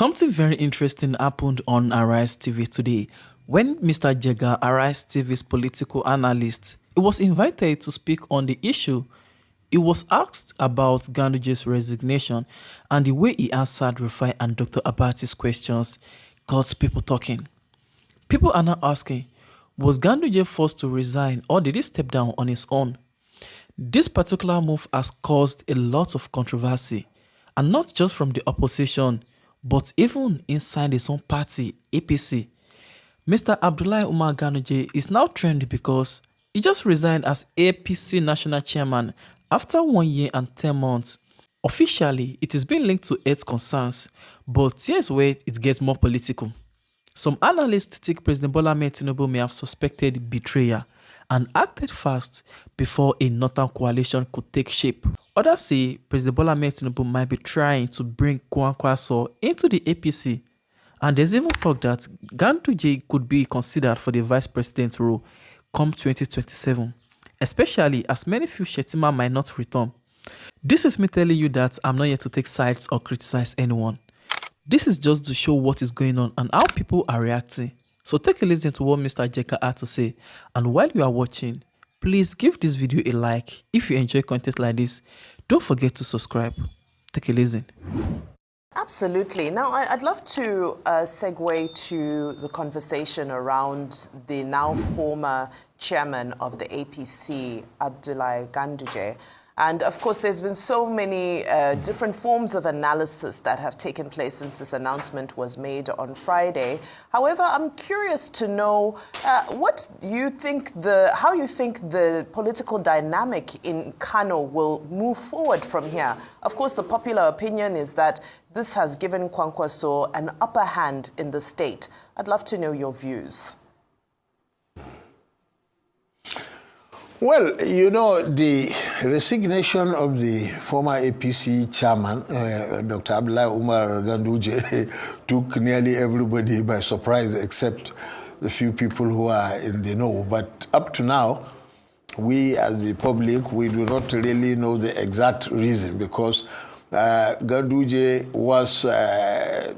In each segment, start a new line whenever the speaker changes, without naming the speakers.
Something very interesting happened on Arise TV today when Mr. Jega, Arise TV's political analyst, he was invited to speak on the issue. He was asked about Ganduje's resignation, and the way he answered Rufai and Dr. Abati's questions got people talking. People are now asking, was Ganduje forced to resign or did he step down on his own? This particular move has caused a lot of controversy, and not just from the opposition, but even inside his own party, APC. Mr. Abdullahi Umar Ganduje is now trendy because he just resigned as APC national chairman after 1 year and 10 months. Officially, it is being linked to health concerns, but here's where it gets more political. Some analysts think President Bola Ahmed Tinubu may have suspected betrayal and acted fast before a northern coalition could take shape. Others say President Bola Ahmed Tinubu might be trying to bring Kwankwaso into the APC, and there's even talk that Ganduje could be considered for the vice president role come 2027, especially as many feel Shettima might not return. This is me telling you that I'm not here to take sides or criticize anyone. This is just to show what is going on and how people are reacting. So take a listen to what Mr. Jeka had to say, and while you are watching, please give this video a like. If you enjoy content like this, don't forget to subscribe. Take a listen.
Absolutely. Now, I'd love to segue to the conversation around the now former chairman of the APC, Abdullahi Ganduje. And of course, there's been so many different forms of analysis that have taken place since this announcement was made on Friday. However, I'm curious to know how you think the political dynamic in Kano will move forward from here. Of course, the popular opinion is that this has given Kwankwaso an upper hand in the state. I'd love to know your views.
Well, you know, the resignation of the former APC chairman, Dr. Abdullahi Umar Ganduje, took nearly everybody by surprise except the few people who are in the know. But up to now, we as the public, we do not really know the exact reason because Ganduje was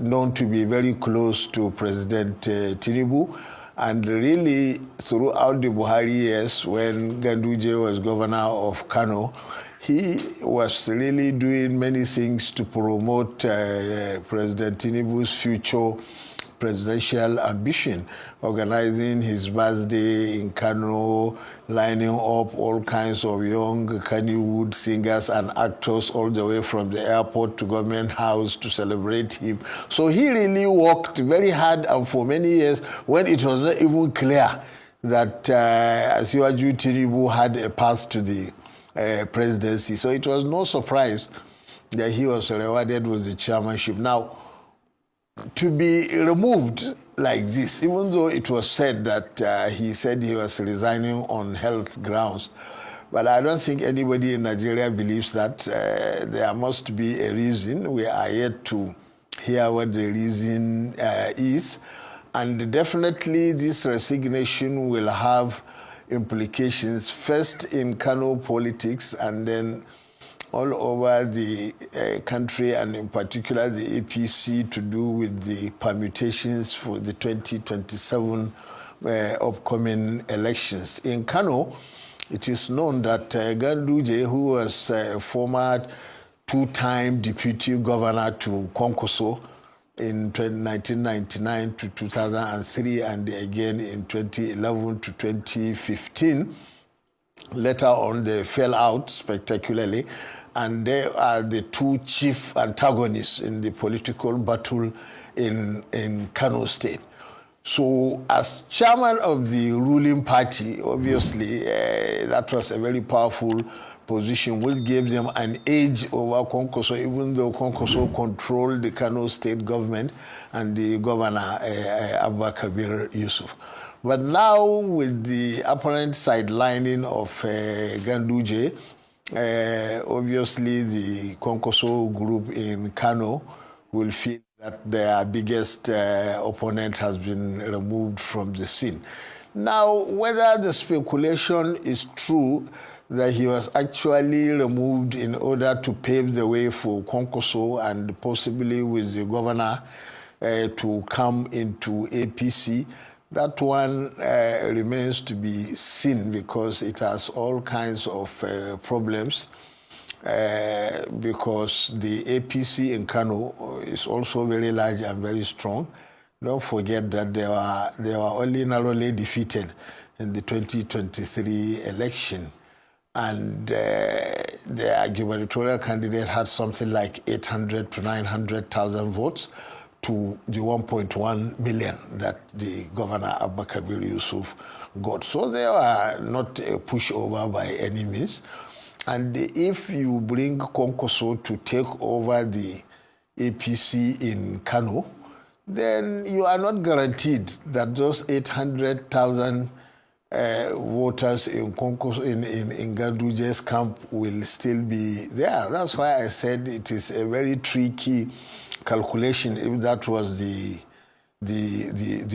known to be very close to President Tinubu. And really, throughout the Buhari years, when Ganduje was governor of Kano, he was really doing many things to promote President Tinubu's future presidential ambition, organizing his birthday in Kano, lining up all kinds of young Kannywood singers and actors all the way from the airport to government house to celebrate him. So he really worked very hard, and for many years when it was not even clear that Asiwaju Tinubu had a path to the presidency. So it was no surprise that he was rewarded with the chairmanship. Now, to be removed like this, even though it was said that he said he was resigning on health grounds, but I don't think anybody in Nigeria believes that. There must be a reason. We are yet to hear what the reason is. And definitely this resignation will have implications, first in Kano politics and then all over the country, and in particular the APC, to do with the permutations for the 2027 upcoming elections. In Kano, it is known that Ganduje, who was a former two-time deputy governor to Kwankwaso in 1999 to 2003, and again in 2011 to 2015, later on they fell out spectacularly. And they are the two chief antagonists in the political battle in Kano State. So as chairman of the ruling party, obviously, that was a very powerful position, which gave them an edge over Kwankwaso, even though Kwankwaso controlled the Kano State government and the governor, Abba Kabir Yusuf. But now, with the apparent sidelining of Ganduje, obviously the Kwankwaso group in Kano will feel that their biggest opponent has been removed from the scene. Now, whether the speculation is true that he was actually removed in order to pave the way for Konkoso and possibly with the governor to come into APC. That one remains to be seen because it has all kinds of problems. Because the APC in Kano is also very large and very strong. Don't forget that they were only narrowly defeated in the 2023 election. And the gubernatorial candidate had something like 800 to 900,000 votes to the 1.1 million that the governor Abba Kabir Yusuf got. So they were not a pushover by any means. And if you bring Konkoso to take over the APC in Kano, then you are not guaranteed that those 800,000 voters in Konkoso, in Ganduje's camp will still be there. That's why I said it is a very tricky calculation if that was the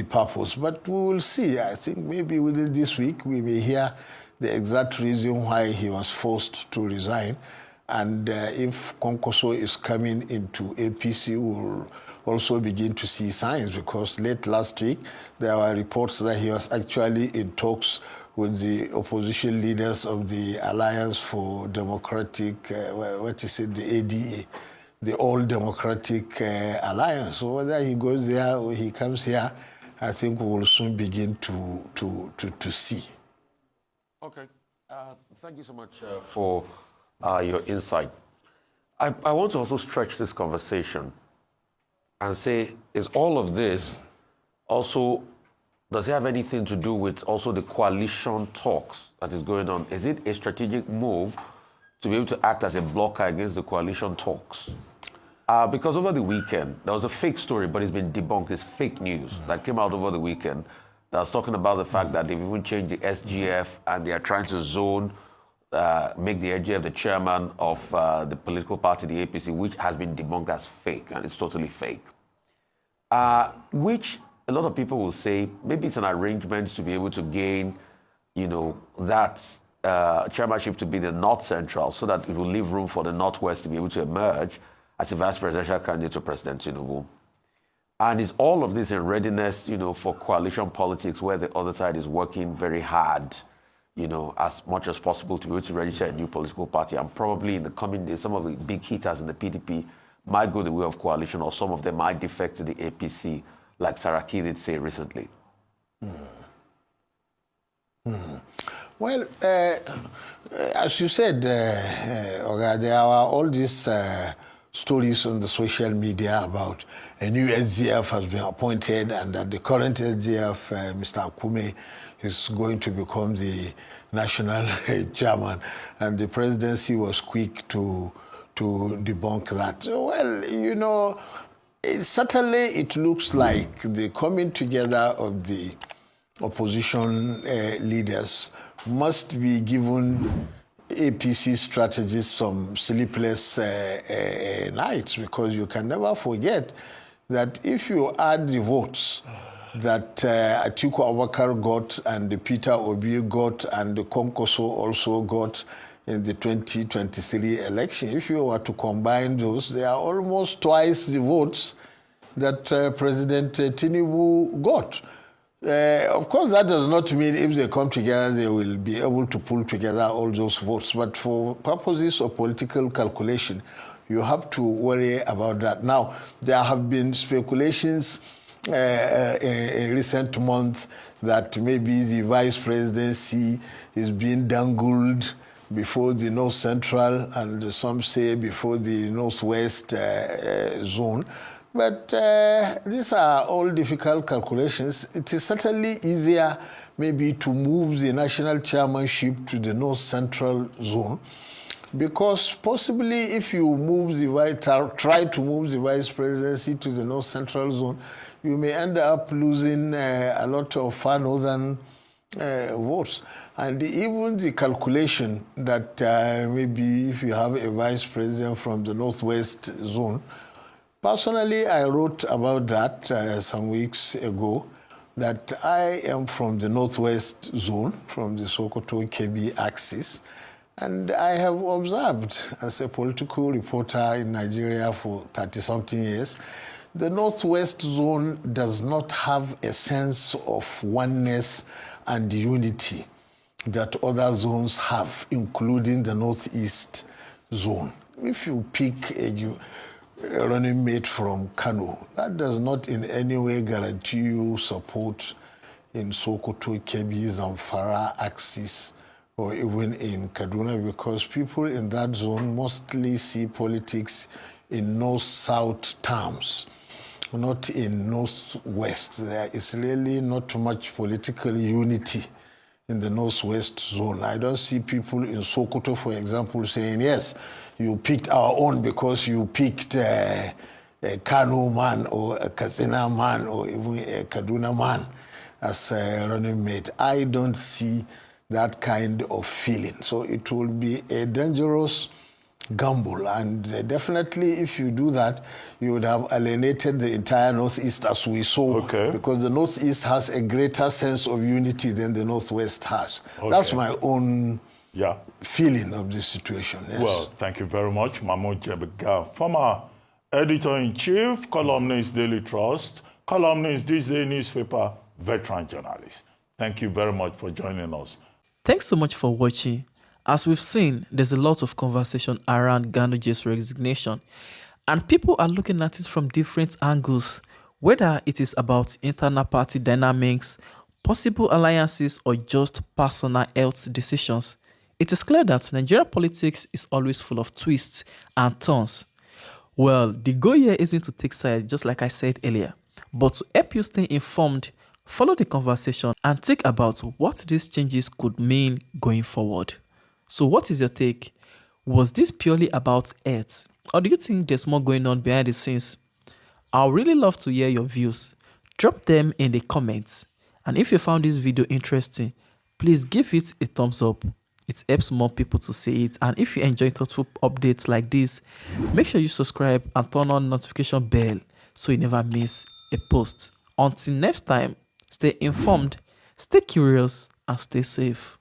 purpose. But we will see. I think maybe within this week we may hear the exact reason why he was forced to resign. And if Konkoso is coming into APC, we'll also begin to see signs, because late last week there were reports that he was actually in talks with the opposition leaders of the Alliance for Democratic, the ADA, the All Democratic Alliance. So whether he goes there or he comes here, I think we will soon begin to see.
Okay. Thank you so much for your insight. I want to also stretch this conversation and say, is all of this also, does it have anything to do with also the coalition talks that is going on? Is it a strategic move to be able to act as a blocker against the coalition talks? Because over the weekend, there was a fake story, but it's been debunked. It's fake news that came out over the weekend that was talking about the fact that they've even changed the SGF and they are trying to make the SGF the chairman of the political party, the APC, which has been debunked as fake, and it's totally fake. Which a lot of people will say maybe it's an arrangement to be able to gain, that chairmanship to be the North Central, so that it will leave room for the Northwest to be able to emerge as a vice presidential candidate to President Tinubu. And is all of this in readiness, for coalition politics, where the other side is working very hard, as much as possible to be able to register a new political party? And probably in the coming days, some of the big hitters in the PDP might go the way of coalition, or some of them might defect to the APC, like Saraki did say recently.
Well, as you said, Oga, there are all these stories on the social media about a new SGF has been appointed, and that the current SGF, Mr. Akume, is going to become the national chairman, and the presidency was quick to debunk that. Well, certainly it looks like the coming together of the opposition leaders must be given APC strategists some sleepless nights, because you can never forget that if you add the votes that Atiku Abubakar got and the Peter Obi got and the Konkoso also got in the 2023 election, if you were to combine those, they are almost twice the votes that President Tinubu got. Of course, that does not mean if they come together, they will be able to pull together all those votes. But for purposes of political calculation, you have to worry about that. Now, there have been speculations in recent months that maybe the vice presidency is being dangled before the North Central, and some say before the Northwest zone. But these are all difficult calculations. It is certainly easier maybe to move the national chairmanship to the North Central zone, because possibly if you try to move the vice presidency to the North Central zone, you may end up losing a lot of far northern votes. And even the calculation that maybe if you have a vice president from the Northwest zone, personally, I wrote about that some weeks ago, that I am from the Northwest zone, from the Sokoto-Kebbi axis, And I have observed, as a political reporter in Nigeria for 30-something years, the Northwest Zone does not have a sense of oneness and unity that other zones have, including the Northeast Zone. If you pick a running mate from Kano, that does not in any way guarantee you support in Sokoto, Kebbi, Zamfara, Axis, or even in Kaduna, because people in that zone mostly see politics in north-south terms, not in north-west. There is really not much political unity in the northwest zone. I don't see people in Sokoto, for example, saying, yes, you picked our own because you picked a Kano man or a Katsina man or even a Kaduna man as a running mate. I don't see that kind of feeling. So it will be a dangerous gamble. And definitely if you do that, you would have alienated the entire Northeast, as we saw, because the Northeast has a greater sense of unity than the Northwest has. That's my own feeling of this situation. Yes.
Well, thank you very much, Mahmoud Jebega, former editor-in-chief, columnist, Daily Trust, columnist, This Day newspaper, veteran journalist. Thank you very much for joining us.
Thanks so much for watching. As we've seen, there's a lot of conversation around Ganduje's resignation, and people are looking at it from different angles, whether it is about internal party dynamics, possible alliances, or just personal health decisions. It is clear that Nigerian politics is always full of twists and turns. Well, the goal here isn't to take sides, just like I said earlier, but to help you stay informed, follow the conversation, and think about what these changes could mean going forward. So what is your take? Was this purely about health, or do you think there's more going on behind the scenes? I'd really love to hear your views. Drop them in the comments. And if you found this video interesting, please give it a thumbs up. It helps more people to see it. And if you enjoy thoughtful updates like this, make sure you subscribe and turn on notification bell so you never miss a post. Until next time, stay informed, stay curious, and stay safe.